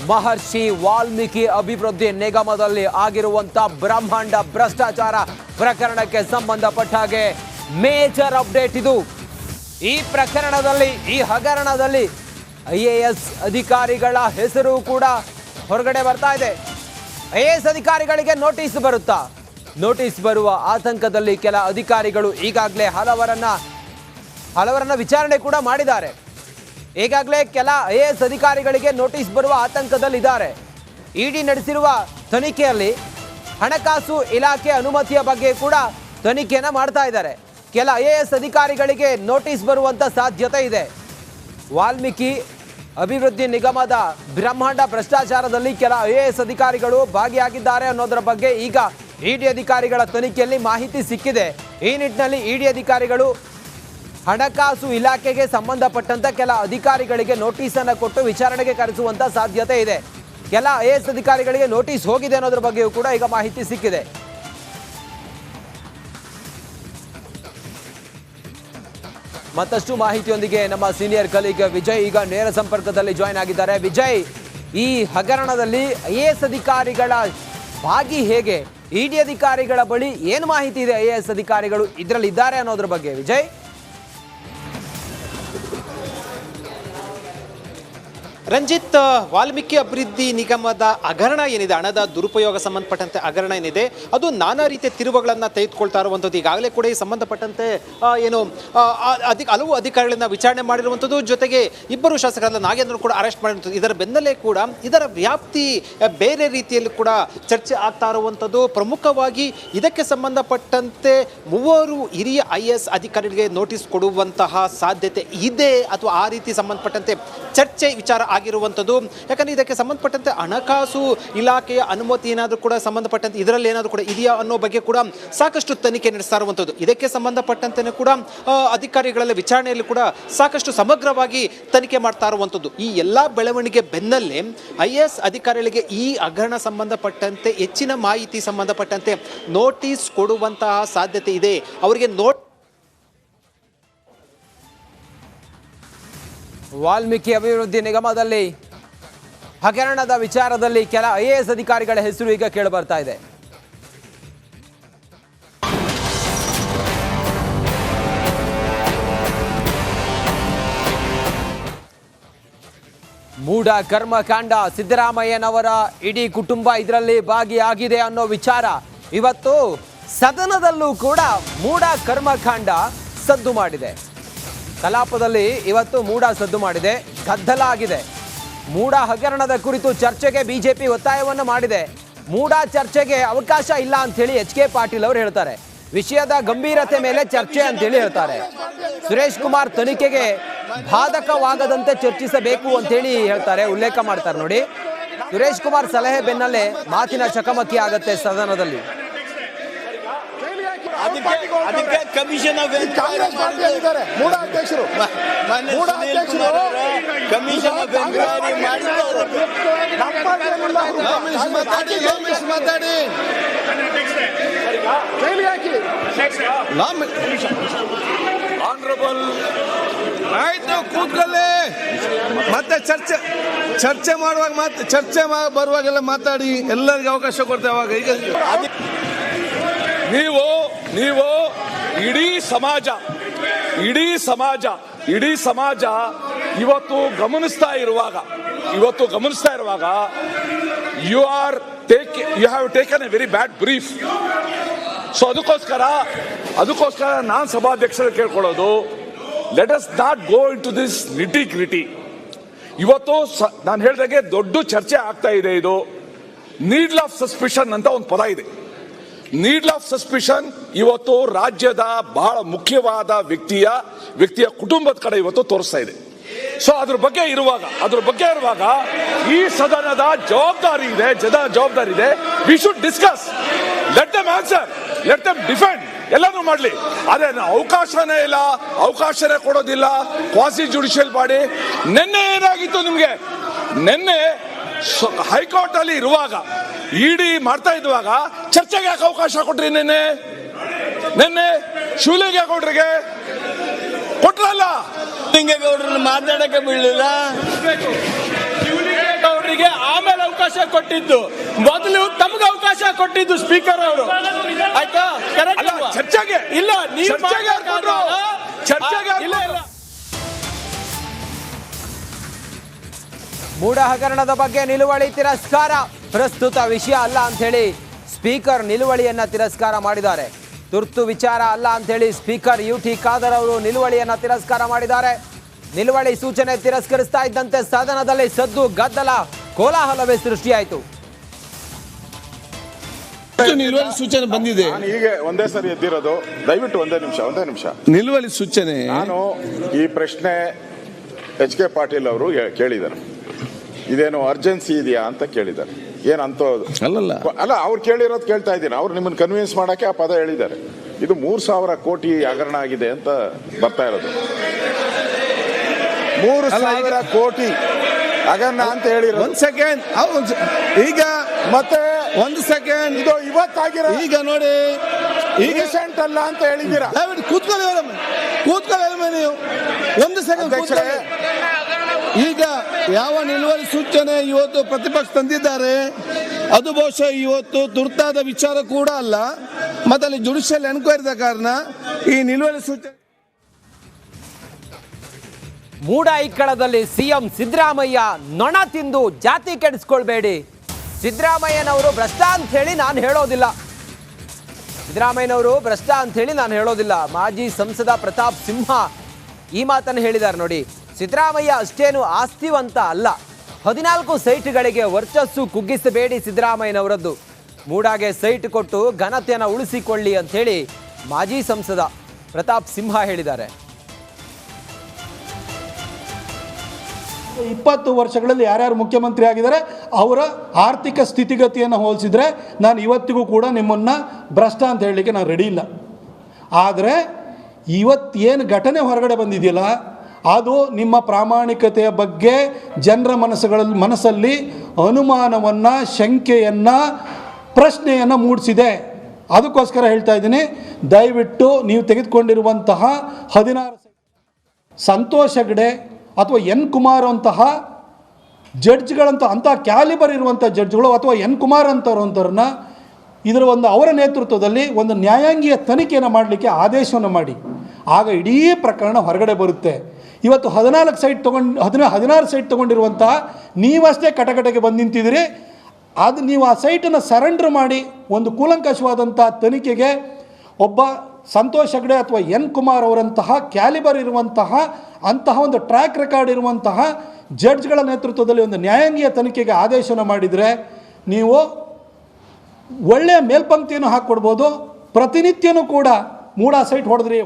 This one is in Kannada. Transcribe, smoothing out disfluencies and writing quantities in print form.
ಮಹರ್ಷಿ ವಾಲ್ಮೀಕಿ ಅಭಿವೃದ್ಧಿ ನಿಗಮದಲ್ಲಿ ಆಗಿರುವಂತಹ ಬ್ರಹ್ಮಾಂಡ ಭ್ರಷ್ಟಾಚಾರ ಪ್ರಕರಣಕ್ಕೆ ಸಂಬಂಧಪಟ್ಟ ಹಾಗೆ ಮೇಜರ್ ಅಪ್ಡೇಟ್ ಇದು. ಈ ಪ್ರಕರಣದಲ್ಲಿ, ಈ ಹಗರಣದಲ್ಲಿ IAS ಅಧಿಕಾರಿಗಳ ಹೆಸರು ಕೂಡ ಹೊರಗಡೆ ಬರ್ತಾ ಇದೆ. IAS ಅಧಿಕಾರಿಗಳಿಗೆ ನೋಟಿಸ್ ಬರುತ್ತಾ? ನೋಟಿಸ್ ಬರುವ ಆತಂಕದಲ್ಲಿ ಕೆಲ ಅಧಿಕಾರಿಗಳು ಈಗಾಗಲೇ ಹಲವರನ್ನ ವಿಚಾರಣೆ ಕೂಡ ಮಾಡಿದ್ದಾರೆ. ಈಗಾಗಲೇ ಕೆಲ IAS ಅಧಿಕಾರಿಗಳಿಗೆ ನೋಟಿಸ್ ಬರುವ ಆತಂಕದಲ್ಲಿದ್ದಾರೆ. ಇಡಿ ನಡೆಸಿರುವ ತನಿಖೆಯಲ್ಲಿ ಹಣಕಾಸು ಇಲಾಖೆ ಅನುಮತಿಯ ಬಗ್ಗೆ ಕೂಡ ತನಿಖೆಯನ್ನು ಮಾಡ್ತಾ ಇದ್ದಾರೆ. ಕೆಲ IAS ಅಧಿಕಾರಿಗಳಿಗೆ ನೋಟಿಸ್ ಬರುವಂತ ಸಾಧ್ಯತೆ ಇದೆ. ವಾಲ್ಮೀಕಿ ಅಭಿವೃದ್ಧಿ ನಿಗಮದ ಬ್ರಹ್ಮಾಂಡ ಭ್ರಷ್ಟಾಚಾರದಲ್ಲಿ ಕೆಲ IAS ಅಧಿಕಾರಿಗಳು ಭಾಗಿಯಾಗಿದ್ದಾರೆ ಅನ್ನೋದರ ಬಗ್ಗೆ ಈಗ ಇಡಿ ಅಧಿಕಾರಿಗಳ ತನಿಖೆಯಲ್ಲಿ ಮಾಹಿತಿ ಸಿಕ್ಕಿದೆ. ಈ ನಿಟ್ಟಿನಲ್ಲಿ ಇಡಿ ಅಧಿಕಾರಿಗಳು ಹಣಕಾಸು ಇಲಾಖೆಗೆ ಸಂಬಂಧಪಟ್ಟಂತ ಕೆಲ ಅಧಿಕಾರಿಗಳಿಗೆ ನೋಟಿಸ್ ಅನ್ನು ಕೊಟ್ಟು ವಿಚಾರಣೆಗೆ ಕರೆಸುವಂತ ಸಾಧ್ಯತೆ ಇದೆ. ಕೆಲ IAS ಅಧಿಕಾರಿಗಳಿಗೆ ನೋಟಿಸ್ ಹೋಗಿದೆ ಅನ್ನೋದ್ರ ಬಗ್ಗೆಯೂ ಕೂಡ ಈಗ ಮಾಹಿತಿ ಸಿಕ್ಕಿದೆ. ಮತ್ತಷ್ಟು ಮಾಹಿತಿಯೊಂದಿಗೆ ನಮ್ಮ ಸೀನಿಯರ್ ಕಲೀಗ್ ವಿಜಯ್ ಈಗ ನೇರ ಸಂಪರ್ಕದಲ್ಲಿ ಜಾಯ್ನ್ ಆಗಿದ್ದಾರೆ. ವಿಜಯ್, ಈ ಹಗರಣದಲ್ಲಿ IAS ಅಧಿಕಾರಿಗಳ ಭಾಗಿ ಹೇಗೆ, ಇಡಿ ಅಧಿಕಾರಿಗಳ ಬಳಿ ಏನು ಮಾಹಿತಿ ಇದೆ, IAS ಅಧಿಕಾರಿಗಳು ಇದರಲ್ಲಿ ಇದ್ದಾರೆ ಅನ್ನೋದ್ರ ಬಗ್ಗೆ ವಿಜಯ್? ರಂಜಿತ್, ವಾಲ್ಮೀಕಿ ಅಭಿವೃದ್ಧಿ ನಿಗಮದ ಹಗರಣ ಏನಿದೆ, ಹಣದ ದುರುಪಯೋಗ ಸಂಬಂಧಪಟ್ಟಂತೆ ಹಗರಣ ಏನಿದೆ, ಅದು ನಾನಾ ರೀತಿಯ ತಿರುವುಗಳನ್ನು ತೆಗೆದುಕೊಳ್ತಾ ಇರುವಂಥದ್ದು. ಈಗಾಗಲೇ ಕೂಡ ಈ ಸಂಬಂಧಪಟ್ಟಂತೆ ಹಲವು ಅಧಿಕಾರಿಗಳನ್ನ ವಿಚಾರಣೆ ಮಾಡಿರುವಂಥದ್ದು. ಜೊತೆಗೆ ಇಬ್ಬರು ಶಾಸಕರನ್ನ ನಾಗೇಂದ್ರ ಕೂಡ ಅರೆಸ್ಟ್ ಮಾಡಿರುವಂಥದ್ದು. ಇದರ ಬೆನ್ನಲ್ಲೇ ಕೂಡ ಇದರ ವ್ಯಾಪ್ತಿ ಬೇರೆ ರೀತಿಯಲ್ಲಿ ಕೂಡ ಚರ್ಚೆ ಆಗ್ತಾ ಇರುವಂಥದ್ದು. ಪ್ರಮುಖವಾಗಿ ಇದಕ್ಕೆ ಸಂಬಂಧಪಟ್ಟಂತೆ 3 ಹಿರಿಯ IAS ಅಧಿಕಾರಿಗಳಿಗೆ ನೋಟಿಸ್ ಕೊಡುವಂತಹ ಸಾಧ್ಯತೆ ಇದೆ ಅಥವಾ ಆ ರೀತಿ ಸಂಬಂಧಪಟ್ಟಂತೆ ಚರ್ಚೆ ವಿಚಾರ ಆಗಿರುವಂಥದ್ದು. ಯಾಕಂದ್ರೆ ಇದಕ್ಕೆ ಸಂಬಂಧಪಟ್ಟಂತೆ ಹಣಕಾಸು ಇಲಾಖೆಯ ಅನುಮತಿ ಏನಾದರೂ ಕೂಡ ಸಂಬಂಧಪಟ್ಟಂತೆ ಇದರಲ್ಲಿ ಏನಾದರೂ ಕೂಡ ಇದೆಯಾ ಅನ್ನೋ ಬಗ್ಗೆ ಕೂಡ ಸಾಕಷ್ಟು ತನಿಖೆ ನಡೆಸ್ತಾ ಇರುವಂಥದ್ದು. ಇದಕ್ಕೆ ಸಂಬಂಧಪಟ್ಟಂತೆ ಕೂಡ ಅಧಿಕಾರಿಗಳ ವಿಚಾರಣೆಯಲ್ಲಿ ಕೂಡ ಸಾಕಷ್ಟು ಸಮಗ್ರವಾಗಿ ತನಿಖೆ ಮಾಡ್ತಾ ಇರುವಂಥದ್ದು. ಈ ಎಲ್ಲ ಬೆಳವಣಿಗೆ ಬೆನ್ನಲ್ಲೇ IAS ಅಧಿಕಾರಿಗಳಿಗೆ ಈ ಹಗರಣ ಸಂಬಂಧಪಟ್ಟಂತೆ ಹೆಚ್ಚಿನ ಮಾಹಿತಿ ಸಂಬಂಧಪಟ್ಟಂತೆ ನೋಟಿಸ್ ಕೊಡುವಂತಹ ಸಾಧ್ಯತೆ ಇದೆ. ಅವರಿಗೆ ವಾಲ್ಮೀಕಿ ಅಭಿವೃದ್ಧಿ ನಿಗಮದಲ್ಲಿ ಹಗರಣದ ವಿಚಾರದಲ್ಲಿ ಕೆಲ IAS ಅಧಿಕಾರಿಗಳ ಹೆಸರು ಈಗ ಕೇಳಿ ಬರ್ತಾ ಇದೆ. ಮೂಢ ಕರ್ಮಕಾಂಡ, ಸಿದ್ದರಾಮಯ್ಯನವರ ಇಡೀ ಕುಟುಂಬ ಇದರಲ್ಲಿ ಭಾಗಿಯಾಗಿದೆ ಅನ್ನೋ ವಿಚಾರ ಇವತ್ತು ಸದನದಲ್ಲೂ ಕೂಡ ಮೂಢ ಕರ್ಮಕಾಂಡ ಸದ್ದು ಮಾಡಿದೆ. ಕಲಾಪದಲ್ಲಿ ಇವತ್ತು ಮೂಢ ಸದ್ದು ಮಾಡಿದೆ, ಗದ್ದಲ ಆಗಿದೆ. ಮೂಢ ಹಗರಣದ ಕುರಿತು ಚರ್ಚೆಗೆ ಬಿಜೆಪಿ ಒತ್ತಾಯವನ್ನು ಮಾಡಿದೆ. ಮೂಢ ಚರ್ಚೆಗೆ ಅವಕಾಶ ಇಲ್ಲ ಅಂತೇಳಿ HK ಪಾಟೀಲ್ ಅವರು ಹೇಳ್ತಾರೆ. ವಿಷಯದ ಗಂಭೀರತೆ ಮೇಲೆ ಚರ್ಚೆ ಅಂತೇಳಿ ಹೇಳ್ತಾರೆ. ಸುರೇಶ್ ಕುಮಾರ್ ತನಿಖೆಗೆ ಬಾಧಕವಾಗದಂತೆ ಚರ್ಚಿಸಬೇಕು ಅಂತೇಳಿ ಹೇಳ್ತಾರೆ, ಉಲ್ಲೇಖ ಮಾಡ್ತಾರೆ. ನೋಡಿ, ಸುರೇಶ್ ಕುಮಾರ್ ಸಲಹೆ ಬೆನ್ನಲ್ಲೇ ಮಾತಿನ ಚಕಮಕಿ ಆಗತ್ತೆ ಸದನದಲ್ಲಿ. ಅದಕ್ಕೆ ಕಮಿಷನ್ ಆಫ್ ಕಾಂಗ್ರೆಸ್ ಪಾರ್ಟಿಯಲ್ಲಿದ್ದಾರೆ ಮೂಢ ಅಧ್ಯಕ್ಷರು ಕಮಿಷನ್ ಆಫ್ ಎನ್ಕ್ವೈರಿ ಮಾತಾಡಿ ಆನರಬಲ್ ಆಯ್ತು, ಕೂತ್ಕೊಳ್ಳಿ. ಮತ್ತೆ ಚರ್ಚೆ ಮಾಡುವಾಗ ಚರ್ಚೆ ಬರುವಾಗೆಲ್ಲ ಮಾತಾಡಿ, ಎಲ್ಲರಿಗೂ ಅವಕಾಶ ಕೊಡ್ತೇವೆ. ಅವಾಗ ಈಗ ನೀವು ಇಡೀ ಸಮಾಜ ಇವತ್ತು ಗಮನಿಸ್ತಾ ಇರುವಾಗ you have taken a very bad brief. So ಅದಕ್ಕೋಸ್ಕರ ನಾನು ಸಭಾಧ್ಯಕ್ಷರು ಕೇಳ್ಕೊಳ್ಳೋದು, let us not go into this nitty gritty. ಇವತ್ತು ನಾನು ಹೇಳಿದಾಗೆ ದೊಡ್ಡ ಚರ್ಚೆ ಆಗ್ತಾ ಇದೆ. ಇದು ನೀಡ್ಲ್ ಆಫ್ ಸಸ್ಪಿಷನ್ ಅಂತ ಒಂದು ಪದ ಇದೆ. ನೀಡ್ಲ್ ಆಫ್ ಸಸ್ಪಿಷನ್ ಇವತ್ತು ರಾಜ್ಯದ ಬಹಳ ಮುಖ್ಯವಾದ ವ್ಯಕ್ತಿಯ ಕುಟುಂಬದ ಕಡೆ ಇವತ್ತು ತೋರಿಸ್ತಾ ಇದೆ. ಸೊ ಅದ್ರ ಬಗ್ಗೆ ಇರುವಾಗ ಈ ಸದನದ ಜವಾಬ್ದಾರಿ ಇದೆ. We should discuss, let them answer, let them defend, ಎಲ್ಲಾನು ಮಾಡಲಿ. ಅದೇ ಅವಕಾಶನೇ ಕೊಡೋದಿಲ್ಲ. Quasi judicial body. ನಿನ್ನೆ ಏನಾಗಿತ್ತು ನಿಮ್ಗೆ? ನಿನ್ನೆ ಹೈಕೋರ್ಟ್ ಅಲ್ಲಿ ಇರುವಾಗ, ಇಡಿ ಮಾಡ್ತಾ ಇದ್ದಾಗ ಚರ್ಚೆಗೆ ಯಾಕೆ ಅವಕಾಶ ಕೊಟ್ರಿ? ನಿನ್ನೆ ಶಿವಲಿಂಗೇಗೌಡರಿಗೆ ಕೊಟ್ರಲ್ಲ, ಗೌಡ್ರನ್ನ ಮಾತಾಡಕ್ಕೆ ಬಿಡಲಿಲ್ಲ. ಶಿವಲಿಂಗೇಗೌಡರಿಗೆ ಆ ಅವಕಾಶ ಕೊಟ್ಟಿದ್ದು, ಮೊದಲು ತಮ್ಗೆ ಅವಕಾಶ ಕೊಟ್ಟಿದ್ದು ಸ್ಪೀಕರ್ ಅವರು. ಆಯ್ತಾ? ಕರೆಕ್ಟ್ ಅಲ್ಲ, ಚರ್ಚೆಗೆ ಇಲ್ಲ, ನೀವು ಚರ್ಚೆಗೆ ಹಾಕ್ಬಿಟ್ರು. ಚರ್ಚೆಗೆ ಇಲ್ಲ ಇಲ್ಲ. ಮೂಡ ಹಗರಣದ ಬಗ್ಗೆ ನಿಲುವಳಿ ತಿರಸ್ಕಾರ ಪ್ರಸ್ತುತ ವಿಷಯ ಅಲ್ಲ ಅಂತ ಹೇಳಿ ಸ್ಪೀಕರ್ ನಿಲುವಳಿಯನ್ನ ತಿರಸ್ಕಾರ ಮಾಡಿದ್ದಾರೆ. ತುರ್ತು ವಿಚಾರ ಅಲ್ಲ ಅಂತ ಹೇಳಿ ಸ್ಪೀಕರ್ UT ಖಾದರ್ ಅವರು ನಿಲುವಳಿಯನ್ನ ತಿರಸ್ಕಾರ ಮಾಡಿದ್ದಾರೆ. ನಿಲುವಳಿ ಸೂಚನೆ ತಿರಸ್ಕರಿಸ್ತಾ ಇದ್ದಂತೆ ಸದನದಲ್ಲಿ ಸದ್ದು ಗದ್ದಲ ಕೋಲಾಹಲವೇ ಸೃಷ್ಟಿಯಾಯಿತು. ನಿಲುವಳಿ ಸೂಚನೆ ಬಂದಿದೆ. ನಾನು ಹೀಗೆ ಒಂದೇ ಸರಿ ಎದ್ದಿರೋದು, ದಯವಿಟ್ಟು ಒಂದೇ ನಿಮಿಷ. ನಿಲುವಳಿ ಸೂಚನೆ ನಾನು ಈ ಪ್ರಶ್ನೆ HK ಪಾಟೀಲ್ ಅವರು ಕೇಳಿದ್ದಾರೆ, ಇದೇನು ಅರ್ಜೆನ್ಸಿ ಇದೆಯಾ ಅಂತ ಕೇಳಿದ್ದಾರೆ. ಏನಂತ ಅಲ್ಲ, ಅವ್ರು ಕೇಳಿರೋದು ಕೇಳ್ತಾ ಇದ್ದೀನಿ. ಅವ್ರು ನಿಮ್ಮನ್ನು ಕನ್ವಿನ್ಸ್ ಮಾಡಕ್ಕೆ ಆ ಪದ ಹೇಳಿದ್ದಾರೆ. ಇದು 3,000 ಕೋಟಿ ಹಗರಣ ಆಗಿದೆ ಅಂತ ಬರ್ತಾ ಇರೋದು. 3,000 ಕೋಟಿ ಹಗರಣ ಅಂತ ಹೇಳಿರೋದು. ಒಂದ್ ಸೆಕೆಂಡ್, ಈಗ ಮತ್ತೆ ಒಂದು ಸೆಕೆಂಡ್, ಇದು ಇವತ್ತಾಗಿರೋ ಈಗ ನೋಡಿ, ಈಗ ರೀಸೆಂಟ್ ಅಲ್ಲ ಅಂತ ಹೇಳಿದ್ದೀರಾ. ದಯವಿಟ್ಟು ಕೂತ್ಕೊಳ್ಳಿ ನೀವು ಒಂದು ಸೆಕೆಂಡ್ ಕೂತ್ಕೊಳ್ಳಿ. ಈಗ ಯಾವ ನಿಲುವಳಿ ಸೂಚನೆ ಇವತ್ತು ಪ್ರತಿಪಕ್ಷ ತಂದಿದ್ದಾರೆ, ಅದು ಬಹುಶಃ ಇವತ್ತು ತುರ್ತಾದ ವಿಚಾರ ಕೂಡ ಅಲ್ಲ. ಮತ್ತೆ ಅಲ್ಲಿ ಜುಡಿಷಿಯಲ್ ಎನ್ಕ್ವೈರಿದ ಕಾರಣ ಈ ನಿಲುವಳಿ ಸೂಚನೆ. ಮೂಡ ಇಕ್ಕಳದಲ್ಲಿ CM ಸಿದ್ದರಾಮಯ್ಯ ನೊಣ ತಿಂದು ಜಾತಿ ಕೆಡಿಸ್ಕೊಳ್ಬೇಡಿ. ಸಿದ್ದರಾಮಯ್ಯನವರು ಭ್ರಷ್ಟ ಅಂತ ಹೇಳಿ ನಾನು ಹೇಳೋದಿಲ್ಲ. ಸಿದ್ದರಾಮಯ್ಯನವರು ಭ್ರಷ್ಟ ಅಂತ ಹೇಳಿ ನಾನು ಹೇಳೋದಿಲ್ಲ. ಮಾಜಿ ಸಂಸದ ಪ್ರತಾಪ್ ಸಿಂಹ ಈ ಮಾತನ್ನು ಹೇಳಿದ್ದಾರೆ ನೋಡಿ. ಸಿದ್ದರಾಮಯ್ಯ ಅಷ್ಟೇನು ಆಸ್ತಿವಂತ ಅಲ್ಲ. 14 ಸೈಟ್ಗಳಿಗೆ ವರ್ಚಸ್ಸು ಕುಗ್ಗಿಸಬೇಡಿ ಸಿದ್ದರಾಮಯ್ಯನವರದ್ದು. ಮೂಡಾಗೆ ಸೈಟ್ ಕೊಟ್ಟು ಘನತೆಯನ್ನು ಉಳಿಸಿಕೊಳ್ಳಿ ಅಂತ ಹೇಳಿ ಮಾಜಿ ಸಂಸದ ಪ್ರತಾಪ್ ಸಿಂಹ ಹೇಳಿದ್ದಾರೆ. 20 ವರ್ಷಗಳಲ್ಲಿ ಯಾರ್ಯಾರು ಮುಖ್ಯಮಂತ್ರಿ ಆಗಿದ್ದಾರೆ ಅವರ ಆರ್ಥಿಕ ಸ್ಥಿತಿಗತಿಯನ್ನು ಹೋಲಿಸಿದ್ರೆ ನಾನು ಇವತ್ತಿಗೂ ಕೂಡ ನಿಮ್ಮನ್ನು ಭ್ರಷ್ಟ ಅಂತ ಹೇಳಲಿಕ್ಕೆ ನಾನು ರೆಡಿ ಇಲ್ಲ. ಆದರೆ ಇವತ್ತೇನು ಘಟನೆ ಹೊರಗಡೆ ಬಂದಿದೆಯಲ್ಲ, ಅದು ನಿಮ್ಮ ಪ್ರಾಮಾಣಿಕತೆಯ ಬಗ್ಗೆ ಜನರ ಮನಸ್ಸಲ್ಲಿ ಅನುಮಾನವನ್ನು, ಶಂಕೆಯನ್ನು, ಪ್ರಶ್ನೆಯನ್ನು ಮೂಡಿಸಿದೆ. ಅದಕ್ಕೋಸ್ಕರ ಹೇಳ್ತಾ ಇದ್ದೀನಿ, ದಯವಿಟ್ಟು ನೀವು ತೆಗೆದುಕೊಂಡಿರುವಂತಹ 16 ಸಂತೋಷ್ ಹೆಗ್ಡೆ ಅಥವಾ N ಕುಮಾರ್ ಅಂತಹ ಜಡ್ಜ್ಗಳಂತ ಅಂಥ ಕ್ಯಾಲಿಬರ್ ಇರುವಂಥ ಜಡ್ಜ್ಗಳು ಅಥವಾ N ಕುಮಾರ್ ಅಂಥವ್ರನ್ನ ಇದರ ಅವರ ನೇತೃತ್ವದಲ್ಲಿ ಒಂದು ನ್ಯಾಯಾಂಗೀಯ ತನಿಖೆಯನ್ನು ಮಾಡಲಿಕ್ಕೆ ಆದೇಶವನ್ನು ಮಾಡಿ. ಆಗ ಇಡೀ ಪ್ರಕರಣ ಹೊರಗಡೆ ಬರುತ್ತೆ. ಇವತ್ತು 16 ಸೈಟ್ 16 ಸೈಟ್ ತೊಗೊಂಡಿರುವಂತಹ ನೀವಷ್ಟೇ ಕಟಕಟೆಗೆ ಬಂದು ನಿಂತಿದ್ದೀರಿ. ಅದು ನೀವು ಆ ಸೈಟನ್ನು ಸರೆಂಡರ್ ಮಾಡಿ ಒಂದು ಕೂಲಂಕಷವಾದಂಥ ತನಿಖೆಗೆ ಒಬ್ಬ ಸಂತೋಷ್ ಹೆಗ್ಡೆ ಅಥವಾ N ಕುಮಾರ್ ಅವರಂತಹ ಕ್ಯಾಲಿಬರ್ ಇರುವಂತಹ ಅಂತಹ ಒಂದು ಟ್ರ್ಯಾಕ್ ರೆಕಾರ್ಡ್ ಇರುವಂತಹ ಜಡ್ಜ್ಗಳ ನೇತೃತ್ವದಲ್ಲಿ ಒಂದು ನ್ಯಾಯಾಂಗೀಯ ತನಿಖೆಗೆ ಆದೇಶವನ್ನು ಮಾಡಿದರೆ ನೀವು ಒಳ್ಳೆಯ ಮೇಲ್ಪಂಕ್ತಿಯನ್ನು ಹಾಕ್ಕೊಡ್ಬೋದು. ಪ್ರತಿನಿತ್ಯನೂ ಕೂಡ ಮೂಡ ಸೈಟ್ ಹೊಡೆದ್ರಿ